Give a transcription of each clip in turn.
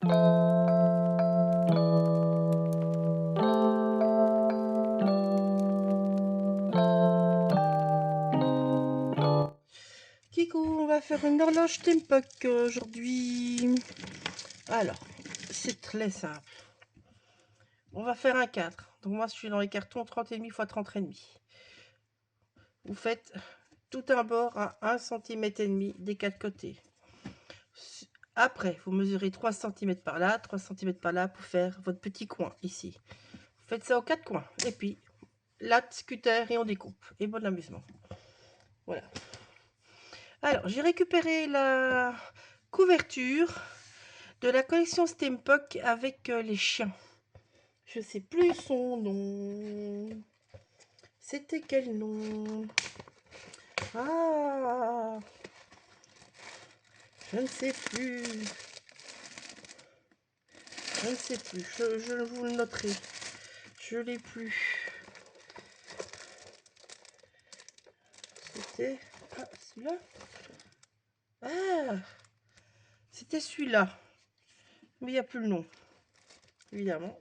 Kikou, on va faire une horloge Tempoc aujourd'hui. Alors, c'est très simple. On va faire un 4. Donc moi, je suis dans les cartons 30,5 x 30,5. Vous faites tout un bord à 1,5 cm des quatre côtés. Après, vous mesurez 3 cm par là, 3 cm par là pour faire votre petit coin ici. Vous faites ça aux 4 coins. Et puis, latte, scooter et on découpe. Et bon amusement. Voilà. Alors, j'ai récupéré la couverture de la collection Tempoc avec les chiens. Je sais plus son nom. C'était quel nom? Ah, je ne sais plus. Je ne sais plus. Je vous le noterai. Je l'ai plus. C'était... Ah, celui-là. Ah, c'était celui-là. Mais il n'y a plus le nom. Évidemment.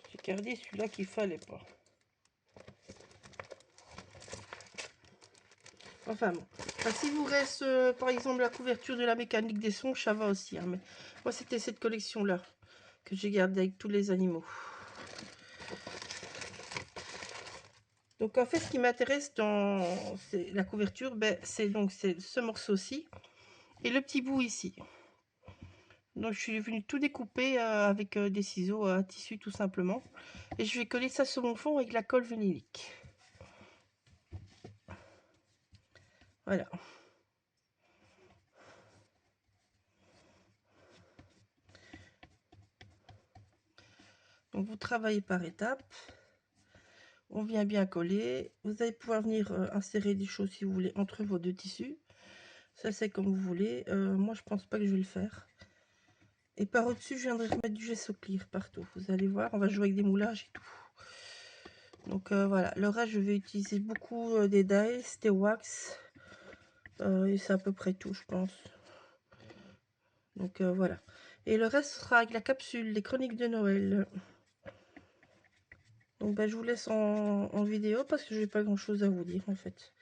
J'ai gardé celui-là qu'il fallait pas. Enfin bon. Enfin, si vous reste par exemple la couverture de la mécanique des sons, ça va aussi. Hein, mais moi c'était cette collection-là que j'ai gardée avec tous les animaux. Donc en fait ce qui m'intéresse dans la couverture, ben, c'est donc ce morceau-ci et le petit bout ici. Donc je suis venue tout découper avec des ciseaux à tissu tout simplement. Et je vais coller ça sur mon fond avec la colle vinylique. Voilà. Donc vous travaillez par étapes. On vient bien coller. Vous allez pouvoir venir insérer des choses si vous voulez entre vos deux tissus. Ça c'est comme vous voulez. Moi je pense pas que je vais le faire. Et par au-dessus je viendrai mettre du gesso clear partout. Vous allez voir, on va jouer avec des moulages et tout. Donc voilà, le reste je vais utiliser beaucoup des dies, des wax. Et c'est à peu près tout je pense. Donc voilà. Et le reste sera avec la capsule, les chroniques de Noël. Donc je vous laisse en vidéo parce que j'ai pas grand chose à vous dire en fait.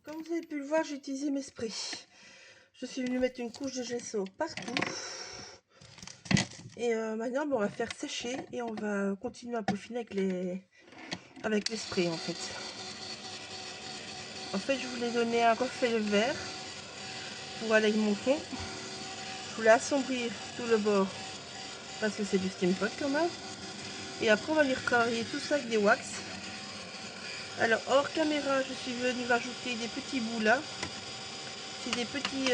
Comme vous avez pu le voir, j'ai utilisé mes sprays. Je suis venue mettre une couche de gesso partout. Et maintenant, on va faire sécher et on va continuer à peaufiner avec les sprays en fait. En fait, je voulais donner un reflet vert pour aller avec mon fond. Je voulais assombrir tout le bord parce que c'est du Steampunk quand même. Et après, on va venir travailler tout ça avec des wax. Alors, hors caméra, je suis venue rajouter des petits bouts là. C'est des petits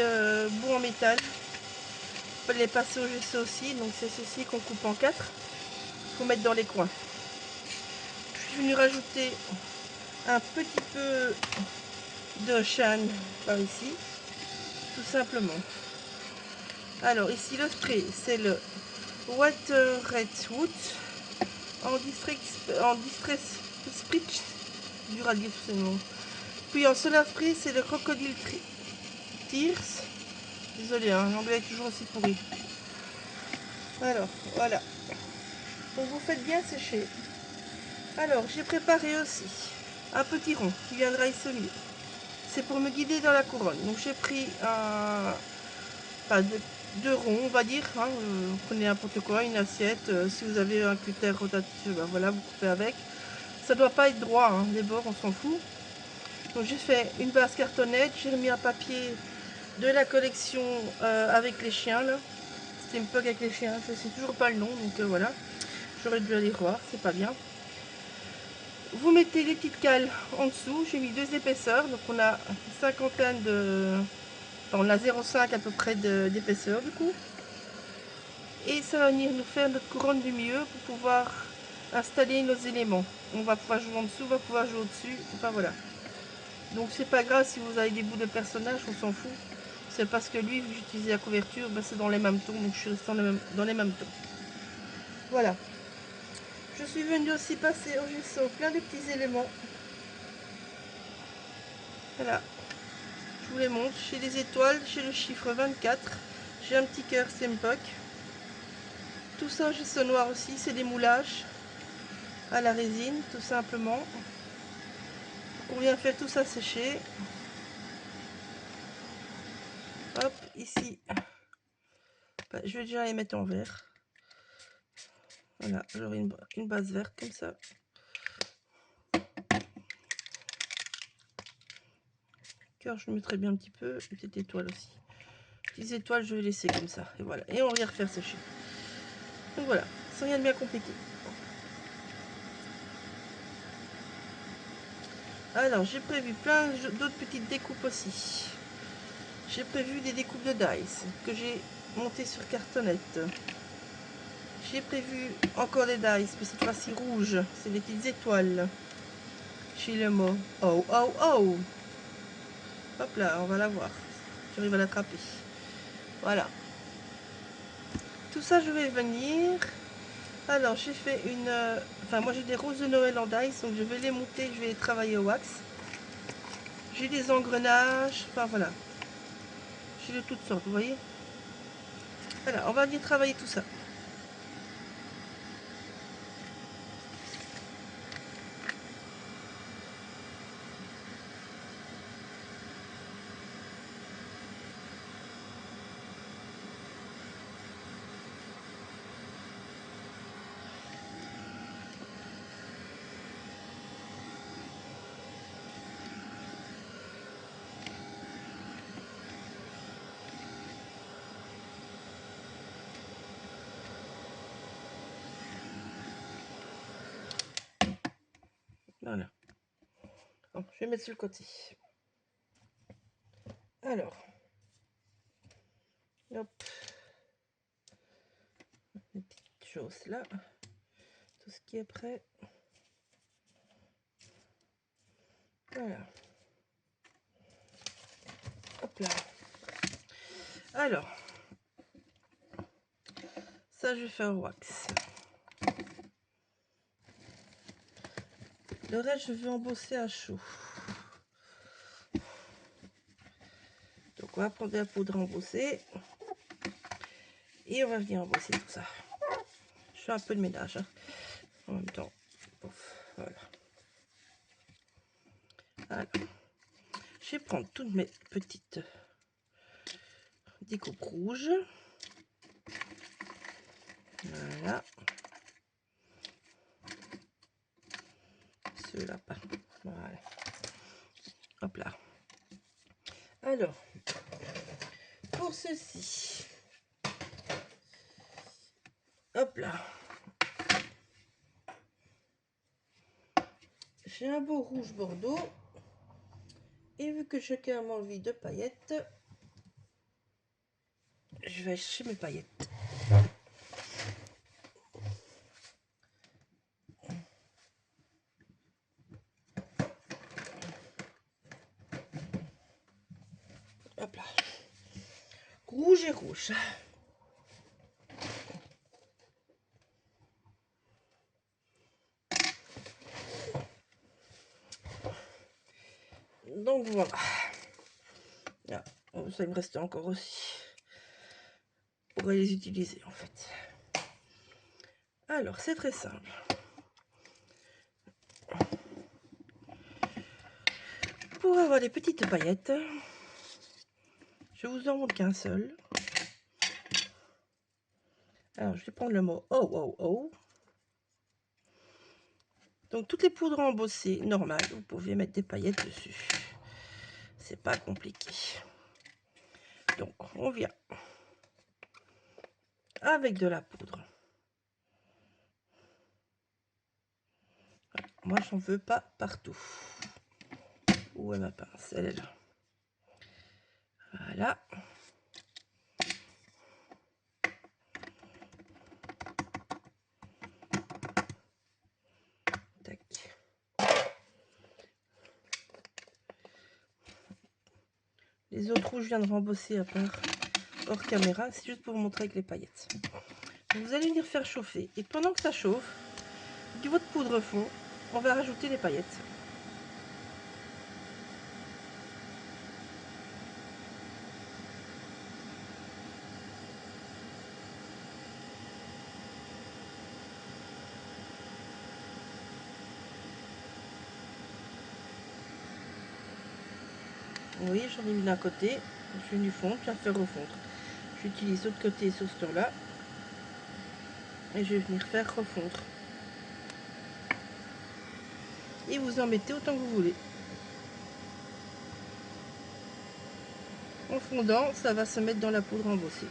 bouts en métal. On peut les passer au gesso aussi. Donc, c'est ceci qu'on coupe en 4 pour mettre dans les coins. Je suis venue rajouter un petit peu de chêne par ici, tout simplement. Alors, ici, le spray, c'est le Water Redwood en distress spritz, dur à dire tous ces noms. Puis en solar spray, c'est le Crocodile Tears. Désolé, hein, l'anglais est toujours aussi pourri. Alors, voilà. Donc vous faites bien sécher. Alors, j'ai préparé aussi un petit rond qui viendra ici au milieu. C'est pour me guider dans la couronne. Donc j'ai pris deux ronds, on va dire. Hein, vous prenez n'importe quoi, une assiette. Si vous avez un cutter rotatif, ben voilà, vous coupez avec. Ça doit pas être droit, hein, les bords, on s'en fout. Donc j'ai fait une base cartonnette. J'ai remis un papier de la collection avec les chiens là. C'était un peu avec les chiens. Je sais toujours pas le nom, donc voilà. J'aurais dû aller voir, c'est pas bien. Vous mettez les petites cales en dessous. J'ai mis 2 épaisseurs, donc on a une cinquantaine de... Enfin, on a 0,5 à peu près d'épaisseur du coup. Et ça va venir nous faire notre couronne du milieu pour pouvoir installer nos éléments. On va pouvoir jouer en dessous, on va pouvoir jouer au-dessus. Enfin voilà. Donc c'est pas grave si vous avez des bouts de personnages, on s'en fout. C'est parce que lui, vu que j'utilisais la couverture, ben c'est dans les mêmes tons, donc je suis restée dans les mêmes tons. Voilà. Je suis venue aussi passer au gesso plein de petits éléments. Voilà. Je vous les montre. Chez les étoiles, chez le chiffre 24, j'ai un petit cœur Steampunk. Tout ça au gesso noir aussi, c'est des moulages à la résine, tout simplement. Donc on vient faire tout ça sécher. Hop, ici. Ben, je vais déjà les mettre en vert. Voilà, j'aurai une base verte comme ça. Cœur, je mettrai bien un petit peu. Une petite étoile aussi. Petites étoiles, je vais laisser comme ça. Et voilà. Et on vient refaire sécher. Donc voilà, c'est rien de bien compliqué. Alors, j'ai prévu plein d'autres petites découpes aussi. J'ai prévu des découpes de dice que j'ai montées sur cartonnette. J'ai prévu encore des dice, mais cette fois-ci rouges. C'est des petites étoiles. Chez le mot. Oh, oh, oh. Hop là, on va la voir. J'arrive à l'attraper. Voilà. Tout ça, je vais venir. Alors, j'ai fait une... Enfin, moi, j'ai des roses de Noël en dice, donc je vais les monter, je vais les travailler au wax. J'ai des engrenages. Enfin, voilà. J'ai de toutes sortes, vous voyez. Voilà, on va venir travailler tout ça. Voilà. Bon, je vais mettre sur le côté. Alors. Hop. Les petites choses là. Tout ce qui est prêt. Voilà. Hop là. Alors. Ça, je vais faire wax. Le reste, je vais embosser à chaud. Donc, on va prendre de la poudre embossée. Et on va venir embosser tout ça. Je fais un peu de ménage. Hein. En même temps. Pouf, voilà. Alors. Je vais prendre toutes mes petites découpes rouges. Voilà. Ceux-là pas. Voilà. Hop là. Alors, pour ceci, hop là. J'ai un beau rouge bordeaux. Et vu que j'ai quand même envie de paillettes, je vais acheter mes paillettes. Hop là. Rouge et rouge. Donc voilà. Ah, ça il me reste encore aussi. On pourrait les utiliser en fait. Alors c'est très simple. Pour avoir des petites paillettes, je vous en montre qu'un seul. Alors je vais prendre le mot oh oh oh. Donc toutes les poudres embossées normales, vous pouvez mettre des paillettes dessus. C'est pas compliqué. Donc on vient avec de la poudre. Voilà. Moi j'en veux pas partout. Où est ma pince? Elle est là. Voilà. Tac. Les autres rouges, je viens de rembosser à part hors caméra. C'est juste pour vous montrer avec les paillettes. Donc, vous allez venir faire chauffer. Et pendant que ça chauffe, du votre poudre fond, on va rajouter les paillettes. Vous voyez, j'en ai mis d'un côté. Je suis venu fondre, puis à faire refondre. J'utilise l'autre côté sur ce tour-là. Et je vais venir faire refondre. Et vous en mettez autant que vous voulez. En fondant, ça va se mettre dans la poudre embossée.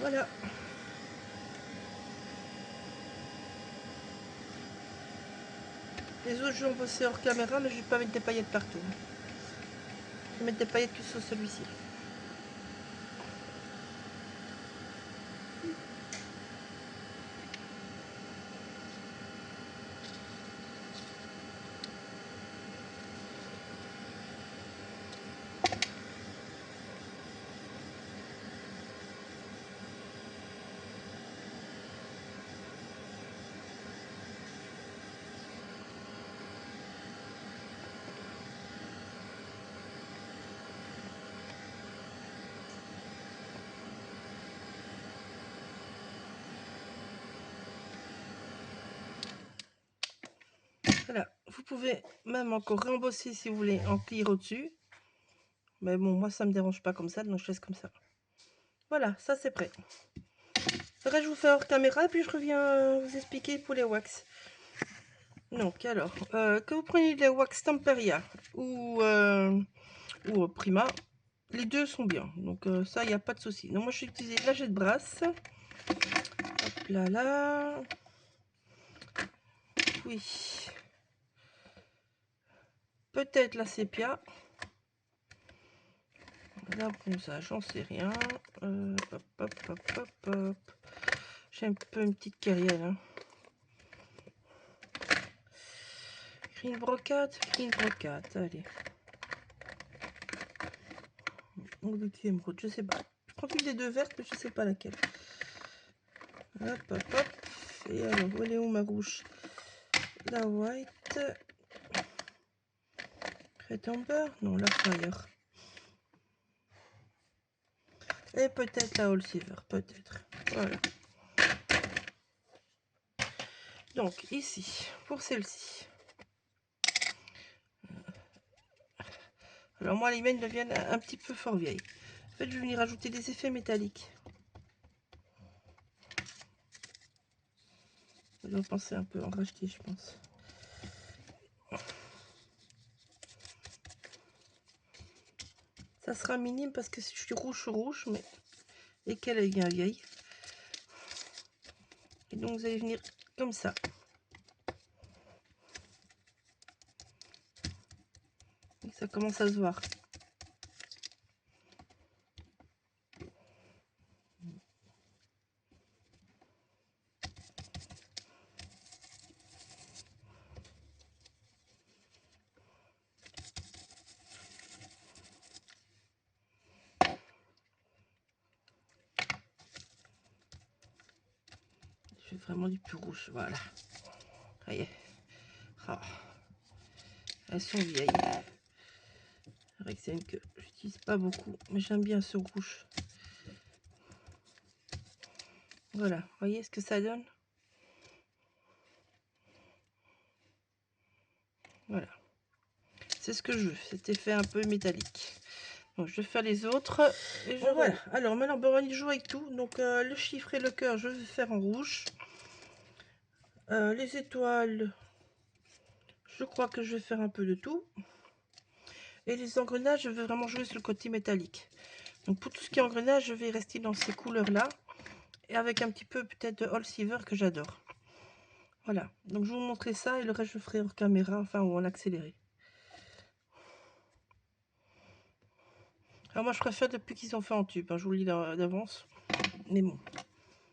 Voilà. Les autres, je vais embosser hors caméra, mais je vais pas mettre des paillettes partout. Je vais mettre des paillettes que sur celui-ci. Voilà, vous pouvez même encore réembosser si vous voulez en clear au-dessus. Mais bon, moi ça me dérange pas comme ça, donc je laisse comme ça. Voilà, ça c'est prêt. Le reste, je vous fais hors caméra et puis je reviens vous expliquer pour les wax. Donc, alors, que vous preniez les wax Temperia ou Prima, les deux sont bien. Donc, ça, il n'y a pas de souci. Donc, moi, je vais utiliser la jet de brasse. Hop là, là. Oui. Peut-être la sépia. Là, bon, ça, j'en sais rien. Hop, hop, hop, hop, hop. J'ai un peu une petite carrière. Hein. Green brocade, allez. Ou le émeraude, je sais pas. Je prends une des deux vertes, mais je sais pas laquelle. Hop, hop, hop. Et alors, elle est où ma rouge? La white. Red amber? Non, la fire. Et peut-être la all silver, peut-être. Voilà. Donc, ici, pour celle-ci. Alors, moi, les miennes deviennent un petit peu fort vieilles. En fait, je vais venir rajouter des effets métalliques. Je dois penser un peu en racheter, je pense. Ça sera minime parce que je suis rouge sur rouge, mais et qu'elle est bien vieille. Et donc, vous allez venir comme ça. Et ça commence à se voir. Je fais vraiment du plus rouge, voilà. Voyez. Ah. Elles sont vieilles. C'est une que j'utilise pas beaucoup, mais j'aime bien ce rouge. Voilà, voyez ce que ça donne. Voilà. C'est ce que je veux, cet effet un peu métallique. Donc je vais faire les autres. Et bon, voilà. Alors maintenant, on va y jouer avec tout. Donc le chiffre et le cœur, je vais faire en rouge. Les étoiles, je crois que je vais faire un peu de tout. Et les engrenages, je vais vraiment jouer sur le côté métallique. Donc pour tout ce qui est engrenage, je vais rester dans ces couleurs-là. Et avec un petit peu peut-être de all silver que j'adore. Voilà. Donc je vais vous montrer ça et le reste je ferai hors caméra, enfin ou en accéléré. Alors moi je préfère depuis qu'ils ont fait en tube. Hein, je vous le dis d'avance. Mais bon.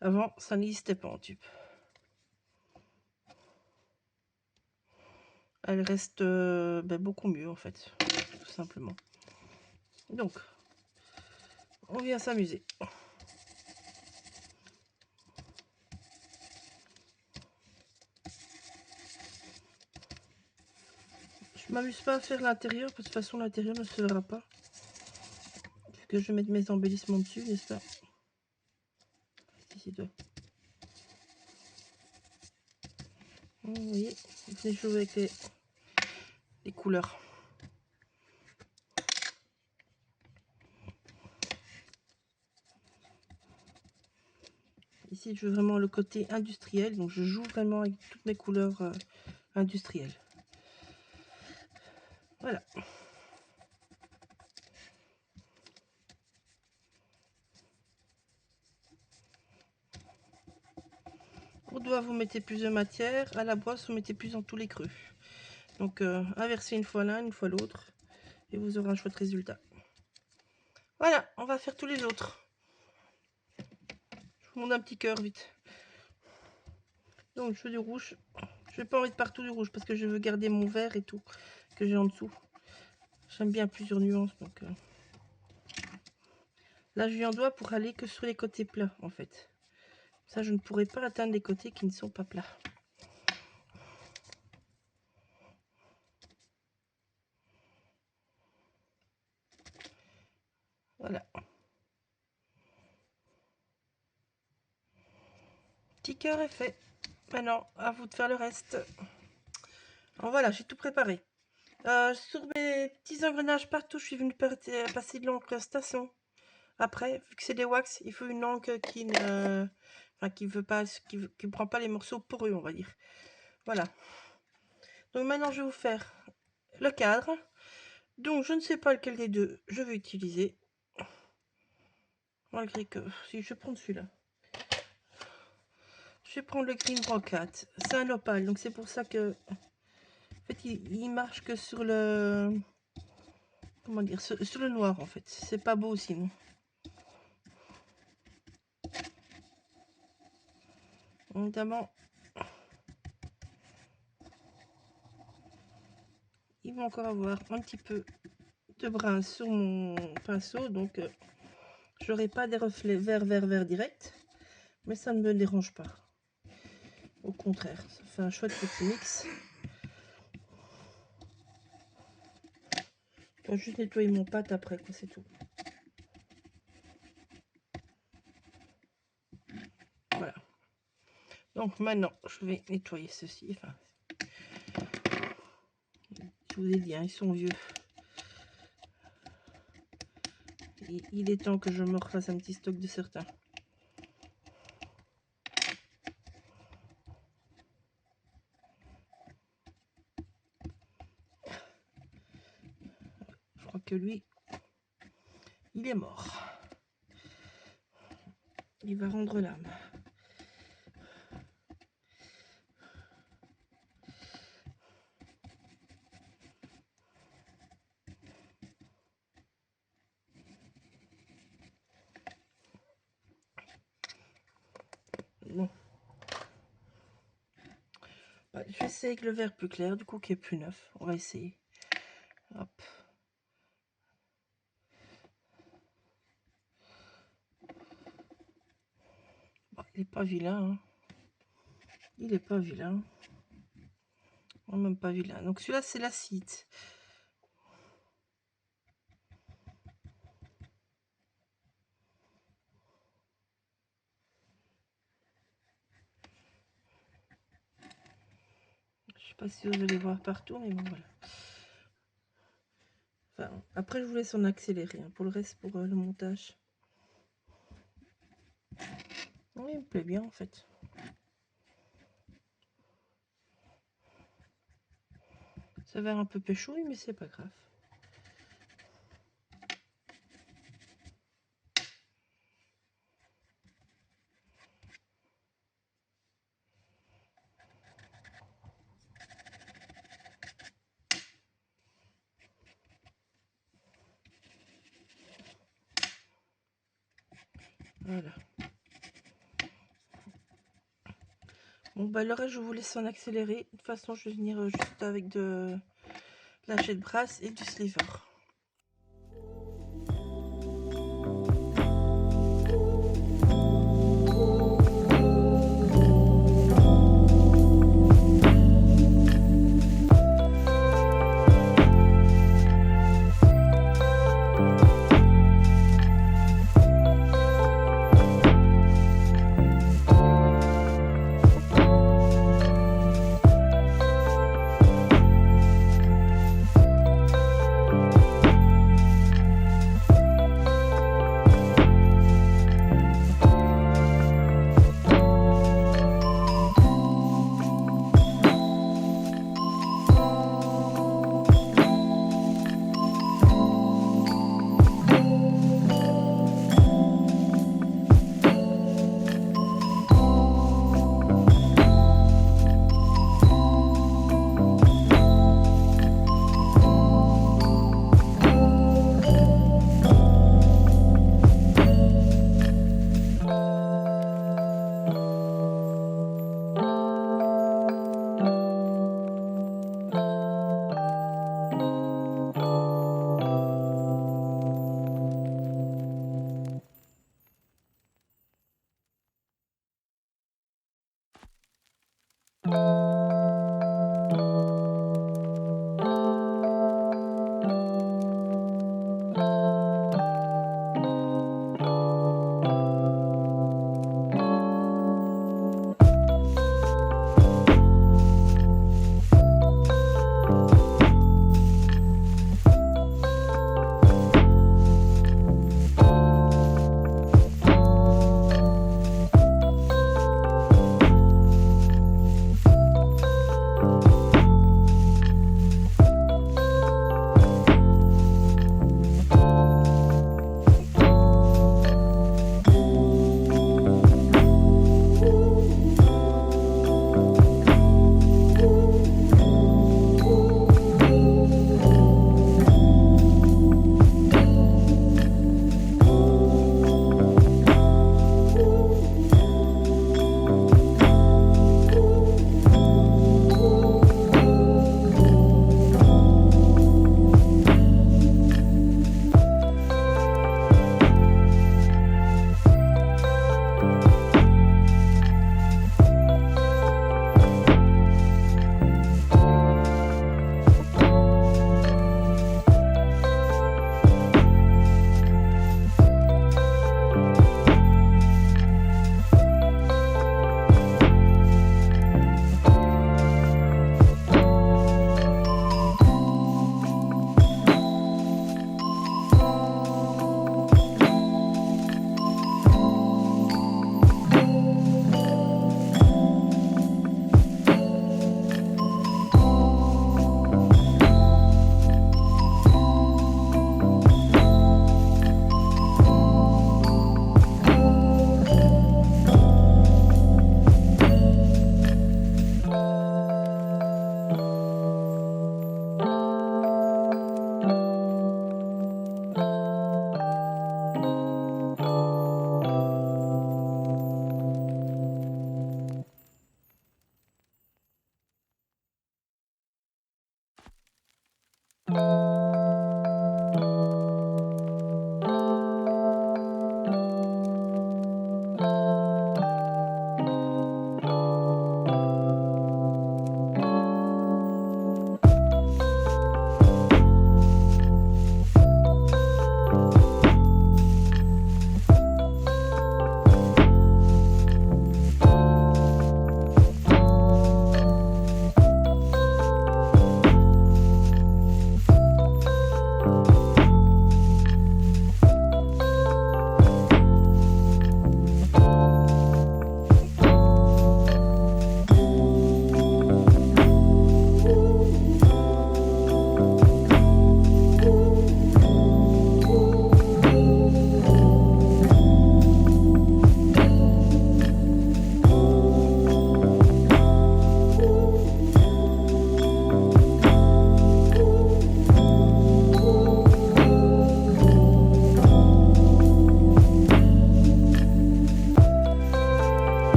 Avant, ça n'existait pas en tube. Elle reste beaucoup mieux en fait, tout simplement. Donc, on vient s'amuser. Je m'amuse pas à faire l'intérieur, parce que de toute façon l'intérieur ne se verra pas. Vu que je vais mettre mes embellissements dessus, n'est-ce pas? Ici, vous voyez, vous venez jouer avec les couleurs. Ici, je veux vraiment le côté industriel, donc je joue vraiment avec toutes mes couleurs industrielles. Voilà. Au doigt, vous mettez plus de matière. À la brosse, vous mettez plus dans tous les creux. Donc, inversez une fois l'un, une fois l'autre. Et vous aurez un chouette résultat. Voilà, on va faire tous les autres. Je vous montre un petit cœur vite. Donc, je veux du rouge. Je vais pas en mettre partout du rouge parce que je veux garder mon vert et tout que j'ai en dessous. J'aime bien plusieurs nuances. Donc, là, je lui en dois pour aller que sur les côtés plats, en fait. Ça, je ne pourrai pas atteindre les côtés qui ne sont pas plats. Voilà. Petit cœur est fait. Maintenant, à vous de faire le reste. Alors voilà, j'ai tout préparé. Sur mes petits engrenages partout, je suis venue passer de l'encre station. Après, vu que c'est des wax, il faut une encre qui ne, enfin, qui veut pas, qui prend pas les morceaux poreux, on va dire. Voilà. Donc maintenant, je vais vous faire le cadre. Donc, je ne sais pas lequel des deux je vais utiliser. Malgré que, si je prends celui-là. Je vais prendre le Green Brocade. C'est un opale, donc c'est pour ça que, en fait, il marche que sur le, comment dire, sur le noir, en fait. C'est pas beau sinon. Notamment, il va encore avoir un petit peu de brun sur mon pinceau, donc j'aurai pas des reflets vert direct, mais ça ne me dérange pas. Au contraire, ça fait un chouette petit mix. Je dois juste nettoyer mon pâte après, quoi, c'est tout. Voilà. Donc maintenant, je vais nettoyer ceci. Enfin, je vous ai dit, hein, ils sont vieux. Il est temps que je me refasse un petit stock de certains. Je crois que lui, il est mort. Il va rendre l'âme. Bon. Bah, je vais essayer avec le vert plus clair, du coup, qui est plus neuf. On va essayer. Hop. Bon, il est pas vilain. Hein. Il est pas vilain. Oh, même pas vilain. Donc celui-là, c'est l'acide. Je sais pas si vous allez voir partout, mais bon, voilà. Enfin, après, je vous laisse en accélérer. Hein, pour le reste, pour le montage. Oui, il me plaît bien, en fait. Ça va un peu péchouille, mais c'est pas grave. Voilà. Bon, bah, le reste, je vous laisse en accélérer. De toute façon, je vais venir juste avec de la jet de brasse et du sliver.